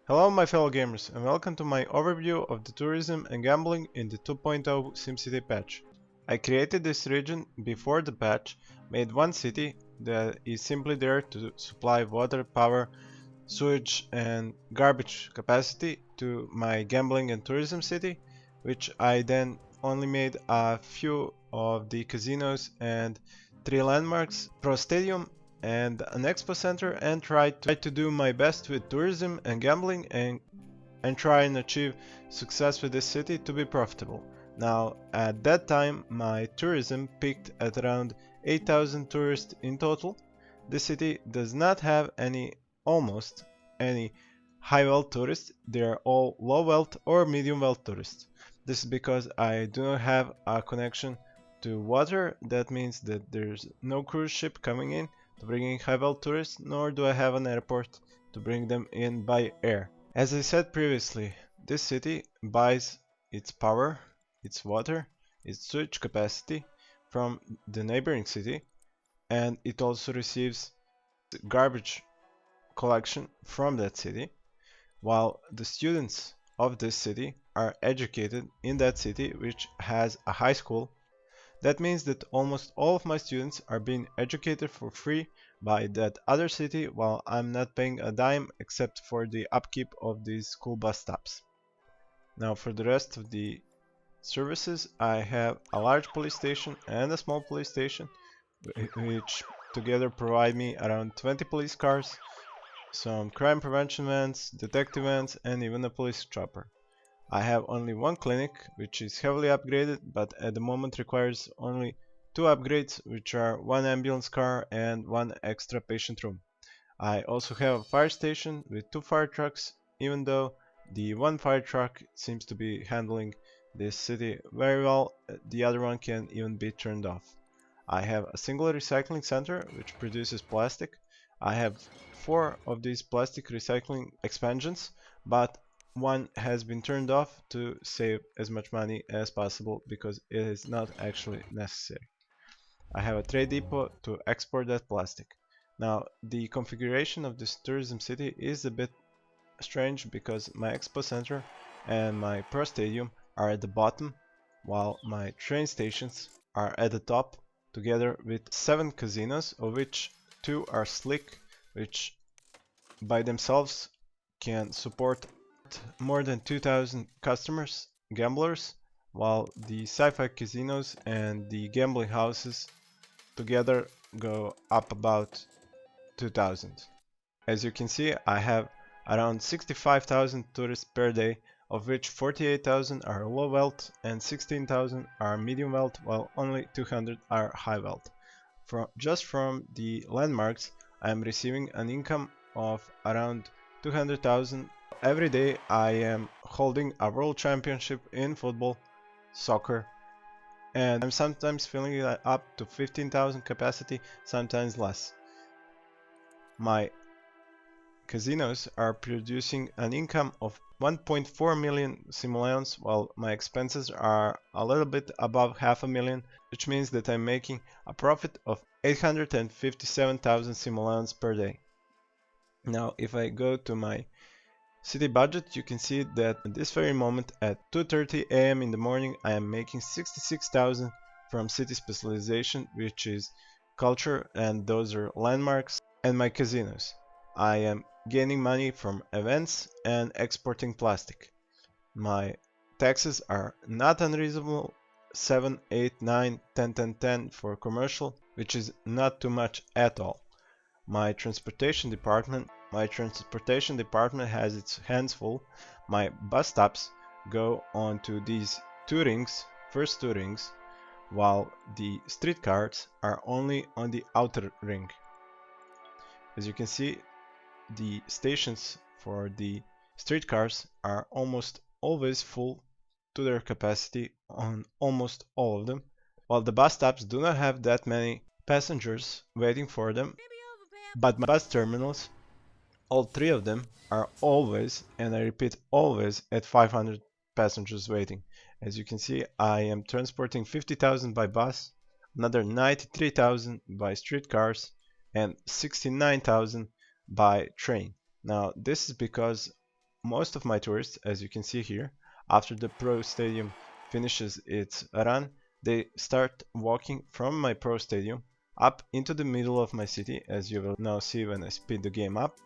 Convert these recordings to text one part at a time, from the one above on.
Hello my fellow gamers and welcome to my overview of the tourism and gambling in the 2.0 SimCity patch. I created this region before the patch, made one city that is simply there to supply water, power, sewage and garbage capacity to my gambling and tourism city, which I then only made a few of the casinos and 3 landmarks, pro stadium and an expo center, and tried to do my best with tourism and gambling and try and achieve success with this city to be profitable. Now at that time my tourism peaked at around 8,000 tourists in total. The city does not have almost any high wealth tourists. They are all low wealth or medium wealth tourists. This is because I do not have a connection to water. That means that there's no cruise ship coming in to bring in high wealth tourists, nor do I have an airport to bring them in by air. As I said previously, this city buys its power, its water, its sewage capacity from the neighboring city, and it also receives garbage collection from that city, while the students of this city are educated in that city, which has a high school. That means that almost all of my students are being educated for free by that other city, while I'm not paying a dime except for the upkeep of these school bus stops. Now for the rest of the services, I have a large police station and a small police station, which together provide me around 20 police cars, some crime prevention vans, detective vans, and even a police chopper. I have only one clinic, which is heavily upgraded, but at the moment requires only 2 upgrades, which are 1 ambulance car and 1 extra patient room. I also have a fire station with 2 fire trucks, even though the one fire truck seems to be handling this city very well, the other one can even be turned off. I have a single recycling center which produces plastic. I have 4 of these plastic recycling expansions, but one has been turned off to save as much money as possible because it is not actually necessary. I have a trade depot to export that plastic. Now, the configuration of this tourism city is a bit strange because my expo center and my pro stadium are at the bottom, while my train stations are at the top, together with 7 casinos, of which 2 are slick, which by themselves can support more than 2,000 customers, gamblers, while the sci-fi casinos and the gambling houses together go up about 2,000. As you can see, I have around 65,000 tourists per day, of which 48,000 are low wealth and 16,000 are medium wealth, while only 200 are high wealth. Just from the landmarks, I am receiving an income of around 200,000. Every day I am holding a world championship in football, soccer, and I'm sometimes filling it up to 15,000 capacity, sometimes less. My casinos are producing an income of 1.4 million simoleons, while my expenses are a little bit above half a million, which means that I'm making a profit of 857,000 simoleons per day. Now if I go to my city budget, you can see that at this very moment at 2:30 a.m. in the morning I am making 66,000 from city specialization, which is culture, and those are landmarks, and my casinos. I am gaining money from events and exporting plastic. My taxes are not unreasonable, 7, 8, 9, 10, 10, 10 for commercial, which is not too much at all. My transportation department has its hands full. My bus stops go onto these 2 rings, first 2 rings, while the streetcars are only on the outer ring. As you can see, the stations for the streetcars are almost always full to their capacity on almost all of them, while the bus stops do not have that many passengers waiting for them, but my bus terminals, all 3 of them, are always, and I repeat always, at 500 passengers waiting. As you can see, I am transporting 50,000 by bus, another 93,000 by streetcars, and 69,000 by train. Now this is because most of my tourists, as you can see here, after the Pro Stadium finishes its run, they start walking from my Pro Stadium up into the middle of my city, as you will now see when I speed the game up.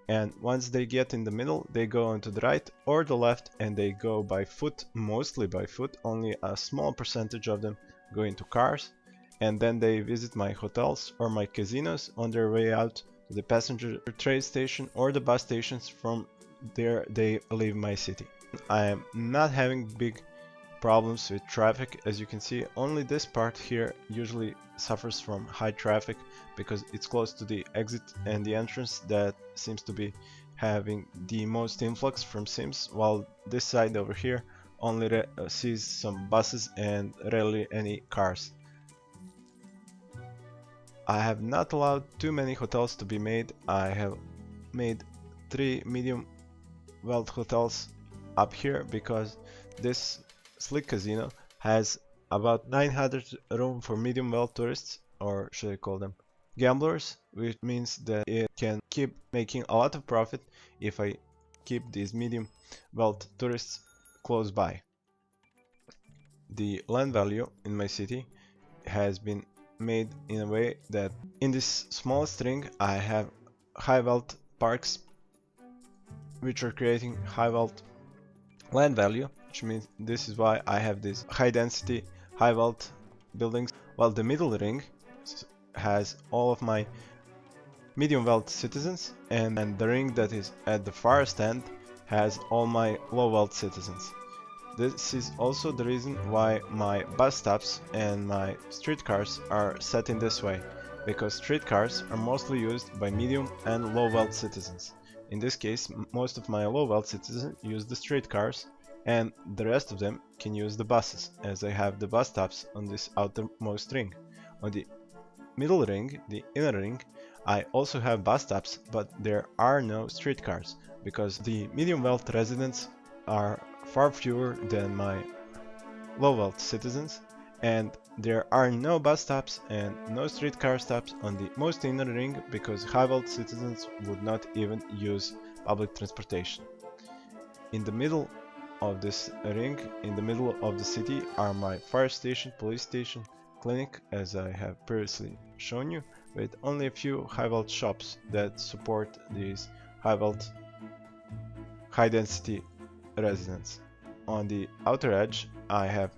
And once they get in the middle, they go on to the right or the left, and they go by foot, mostly by foot. Only a small percentage of them go into cars, and then they visit my hotels or my casinos on their way out to the passenger train station or the bus stations. From there they leave my city. I am not having big problems with traffic. As you can see, only this part here usually suffers from high traffic because it's close to the exit and the entrance that seems to be having the most influx from Sims, while this side over here only sees some buses and rarely any cars. I have not allowed too many hotels to be made. I have made 3 medium wealth hotels up here because this Slick Casino has about 900 room for medium wealth tourists, or should I call them gamblers, which means that it can keep making a lot of profit if I keep these medium wealth tourists close by. The land value in my city has been made in a way that in this small string I have high wealth parks which are creating high wealth land value, which means this is why I have these high density, high wealth buildings, while the middle ring has all of my medium wealth citizens, and the ring that is at the farthest end has all my low wealth citizens. This is also the reason why my bus stops and my streetcars are set in this way, because streetcars are mostly used by medium and low wealth citizens. In this case, most of my low wealth citizens use the streetcars, and the rest of them can use the buses, as I have the bus stops on this outermost ring. On the middle ring, the inner ring, I also have bus stops, but there are no streetcars, because the medium wealth residents are far fewer than my low wealth citizens, and there are no bus stops and no streetcar stops on the most inner ring because high wealth citizens would not even use public transportation. In the middle of this ring, in the middle of the city, are my fire station, police station, clinic, as I have previously shown you, with only a few high wealth shops that support these high wealth, high density residents. On the outer edge, I have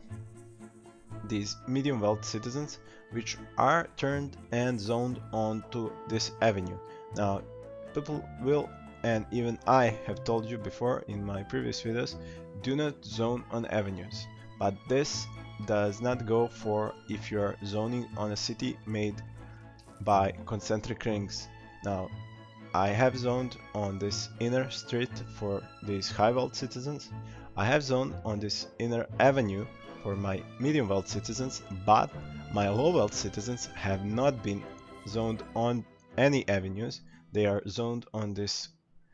these medium wealth citizens which are turned and zoned onto this avenue. Now, people will, and even I have told you before in my previous videos, do not zone on avenues, but this does not go for if you are zoning on a city made by concentric rings. Now, I have zoned on this inner street for these high wealth citizens. I have zoned on this inner avenue for my medium wealth citizens, but my low wealth citizens have not been zoned on any avenues. They are zoned on these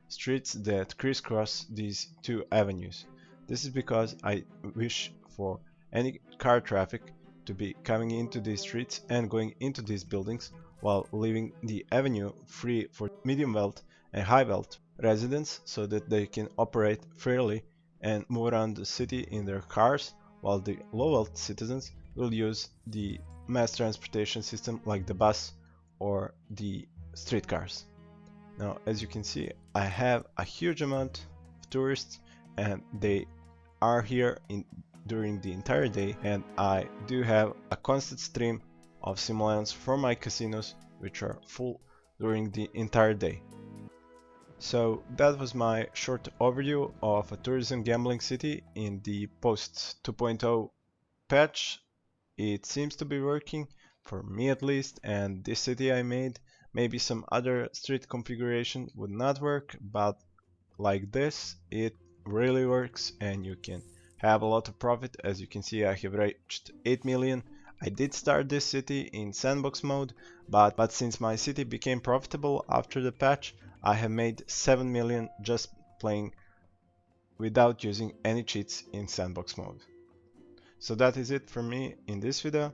streets that crisscross these two avenues. This is because I wish for any car traffic to be coming into these streets and going into these buildings, while leaving the avenue free for medium wealth and high wealth residents so that they can operate freely and move around the city in their cars, while the low wealth citizens will use the mass transportation system like the bus or the streetcars. Now, as you can see, I have a huge amount of tourists and they are here during the entire day, and I do have a constant stream of simoleons from my casinos which are full during the entire day. So that was my short overview of a tourism gambling city in the post 2.0 patch. It seems to be working, for me at least, and this city I made, maybe some other street configuration would not work, but like this it really works and you can have a lot of profit. As you can see, I have reached 8 million. I did start this city in sandbox mode, but since my city became profitable after the patch, I have made 7 million just playing without using any cheats in sandbox mode. So that is it from me in this video.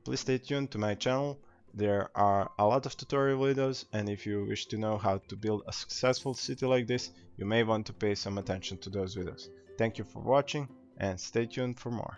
Please stay tuned to my channel There are a lot of tutorial videos, and if you wish to know how to build a successful city like this, you may want to pay some attention to those videos. Thank you for watching, and stay tuned for more.